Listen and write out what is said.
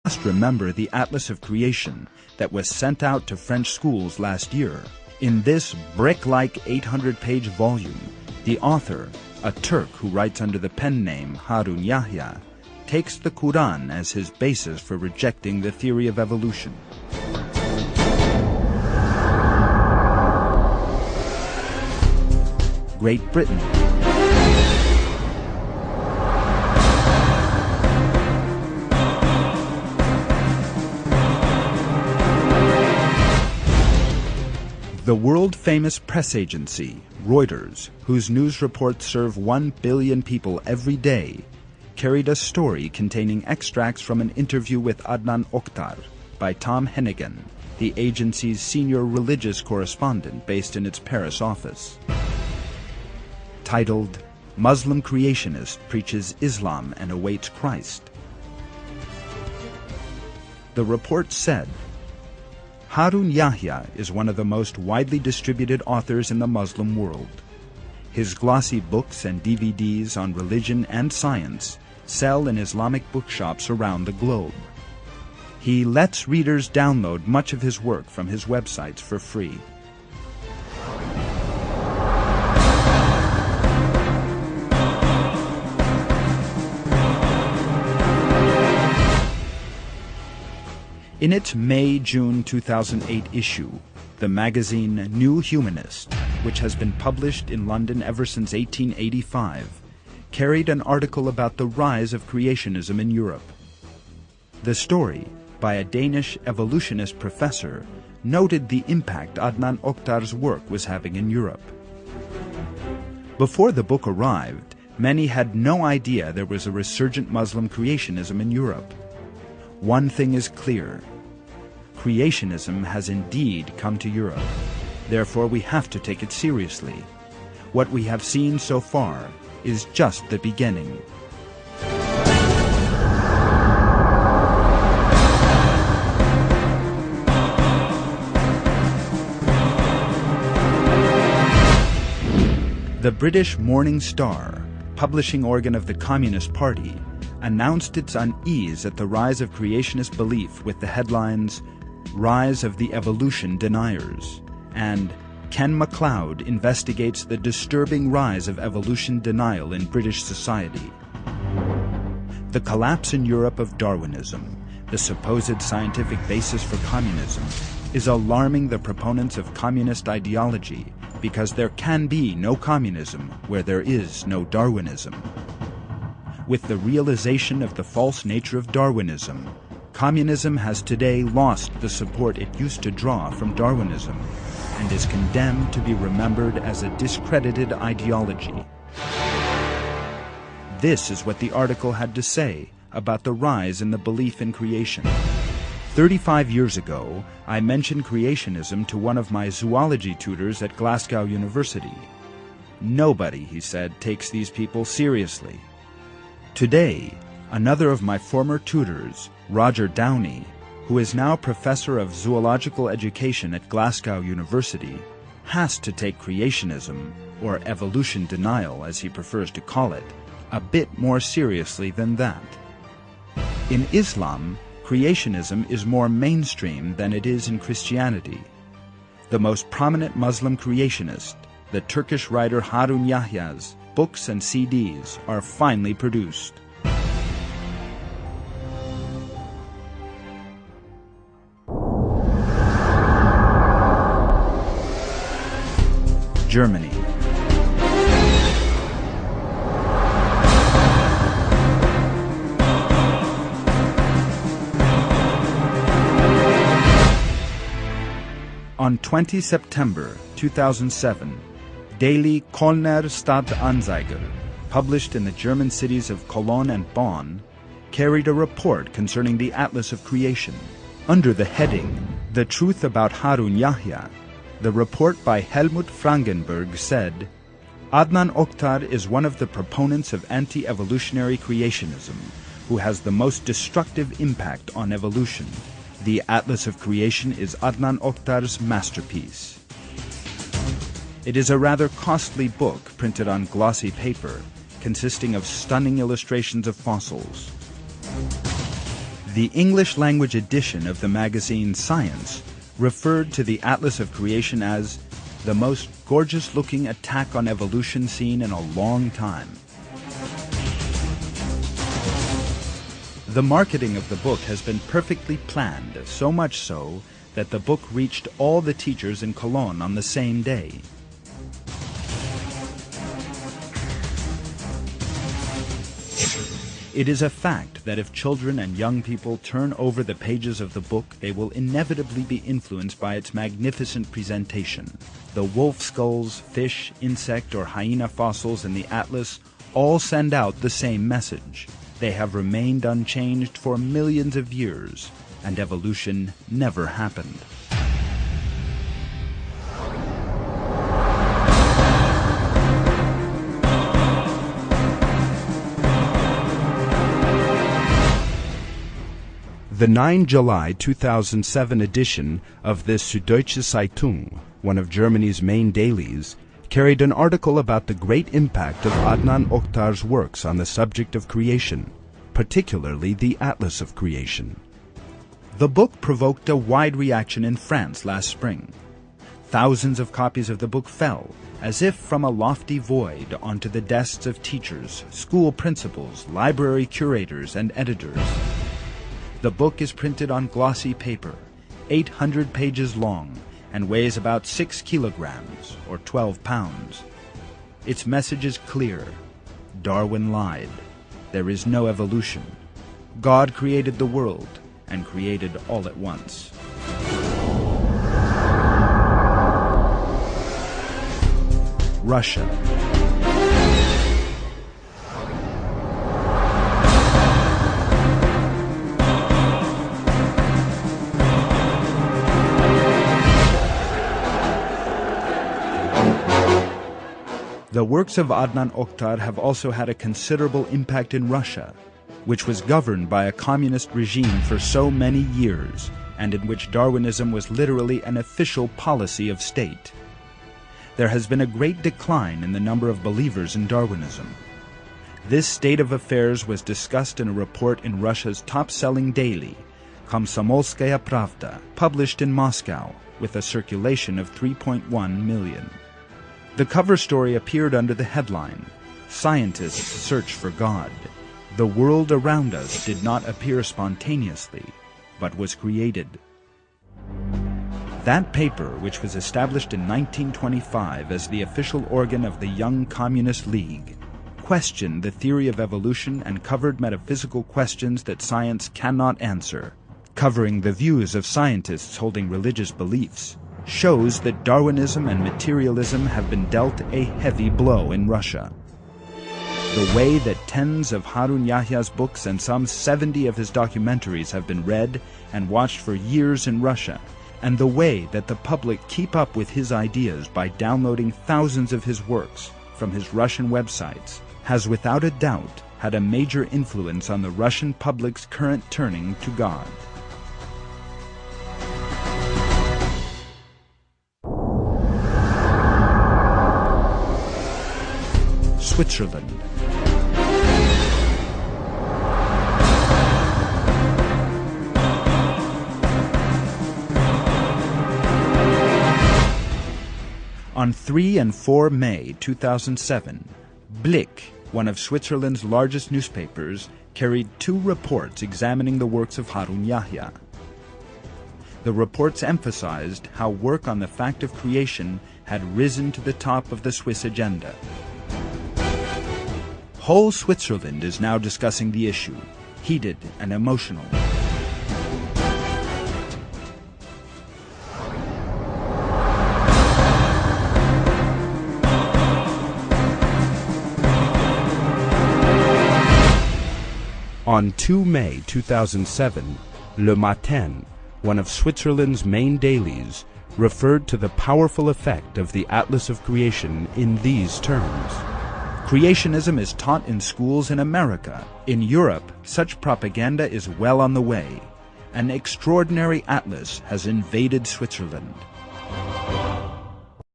must remember the Atlas of Creation that was sent out to French schools last year. In this brick-like 800-page volume, the author, a Turk who writes under the pen name Harun Yahya, takes the Quran as his basis for rejecting the theory of evolution. Great Britain. The world-famous press agency, Reuters, whose news reports serve 1 billion people every day, carried a story containing extracts from an interview with Adnan Oktar by Tom Hennigan, the agency's senior religious correspondent based in its Paris office. Titled, "Muslim Creationist Preaches Islam and Awaits Christ." The report said, Harun Yahya is one of the most widely distributed authors in the Muslim world. His glossy books and DVDs on religion and science sell in Islamic bookshops around the globe. He lets readers download much of his work from his websites for free. In its May-June 2008 issue, the magazine New Humanist, which has been published in London ever since 1885, carried an article about the rise of creationism in Europe. The story, by a Danish evolutionist professor, noted the impact Adnan Oktar's work was having in Europe. Before the book arrived, many had no idea there was a resurgent Muslim creationism in Europe. One thing is clear. Creationism has indeed come to Europe. Therefore, we have to take it seriously. What we have seen so far is just the beginning. The British Morning Star, publishing organ of the Communist Party, announced its unease at the rise of creationist belief with the headlines, "Rise of the Evolution Deniers," and "Ken MacLeod investigates the disturbing rise of evolution denial in British society." The collapse in Europe of Darwinism, the supposed scientific basis for communism, is alarming the proponents of communist ideology because there can be no communism where there is no Darwinism. With the realization of the false nature of Darwinism, communism has today lost the support it used to draw from Darwinism and is condemned to be remembered as a discredited ideology. This is what the article had to say about the rise in the belief in creation. 35 years ago, I mentioned creationism to one of my zoology tutors at Glasgow University. Nobody, he said, takes these people seriously. Today, another of my former tutors, Roger Downey, who is now professor of zoological education at Glasgow University, has to take creationism, or evolution denial as he prefers to call it, a bit more seriously than that. In Islam, creationism is more mainstream than it is in Christianity. The most prominent Muslim creationist, the Turkish writer Harun Yahya's books and CDs are finally produced. Germany. On 20 September 2007, Daily Kölner Stadtanzeiger, published in the German cities of Cologne and Bonn, carried a report concerning the Atlas of Creation. Under the heading, "The Truth About Harun Yahya," the report by Helmut Frankenberg said, Adnan Oktar is one of the proponents of anti-evolutionary creationism, who has the most destructive impact on evolution. The Atlas of Creation is Adnan Oktar's masterpiece. It is a rather costly book printed on glossy paper, consisting of stunning illustrations of fossils. The English-language edition of the magazine Science referred to the Atlas of Creation as the most gorgeous-looking attack on evolution seen in a long time. The marketing of the book has been perfectly planned, so much so that the book reached all the teachers in Cologne on the same day. It is a fact that if children and young people turn over the pages of the book, they will inevitably be influenced by its magnificent presentation. The wolf skulls, fish, insect, or hyena fossils in the atlas all send out the same message. They have remained unchanged for millions of years, and evolution never happened. The 9 July 2007 edition of the Süddeutsche Zeitung, one of Germany's main dailies, carried an article about the great impact of Adnan Oktar's works on the subject of creation, particularly the Atlas of Creation. The book provoked a wide reaction in France last spring. Thousands of copies of the book fell, as if from a lofty void, onto the desks of teachers, school principals, library curators, and editors. The book is printed on glossy paper, 800 pages long, and weighs about 6 kilograms, or 12 pounds. Its message is clear. Darwin lied. There is no evolution. God created the world, and created all at once. Russia. The works of Adnan Oktar have also had a considerable impact in Russia, which was governed by a communist regime for so many years, and in which Darwinism was literally an official policy of state. There has been a great decline in the number of believers in Darwinism. This state of affairs was discussed in a report in Russia's top-selling daily, Komsomolskaya Pravda, published in Moscow, with a circulation of 3.1 million. The cover story appeared under the headline, "Scientists Search for God." The world around us did not appear spontaneously, but was created. That paper, which was established in 1925 as the official organ of the Young Communist League, questioned the theory of evolution and covered metaphysical questions that science cannot answer, covering the views of scientists holding religious beliefs, shows that Darwinism and materialism have been dealt a heavy blow in Russia. The way that tens of Harun Yahya's books and some 70 of his documentaries have been read and watched for years in Russia, and the way that the public keep up with his ideas by downloading thousands of his works from his Russian websites, has without a doubt had a major influence on the Russian public's current turning to God. Switzerland. On 3 and 4 May 2007, Blick, one of Switzerland's largest newspapers, carried 2 reports examining the works of Harun Yahya. The reports emphasized how work on the fact of creation had risen to the top of the Swiss agenda. Whole Switzerland is now discussing the issue, heated and emotional. On 2 May 2007, Le Matin, one of Switzerland's main dailies, referred to the powerful effect of the Atlas of Creation in these terms. Creationism is taught in schools in America. In Europe, such propaganda is well on the way. An extraordinary atlas has invaded Switzerland.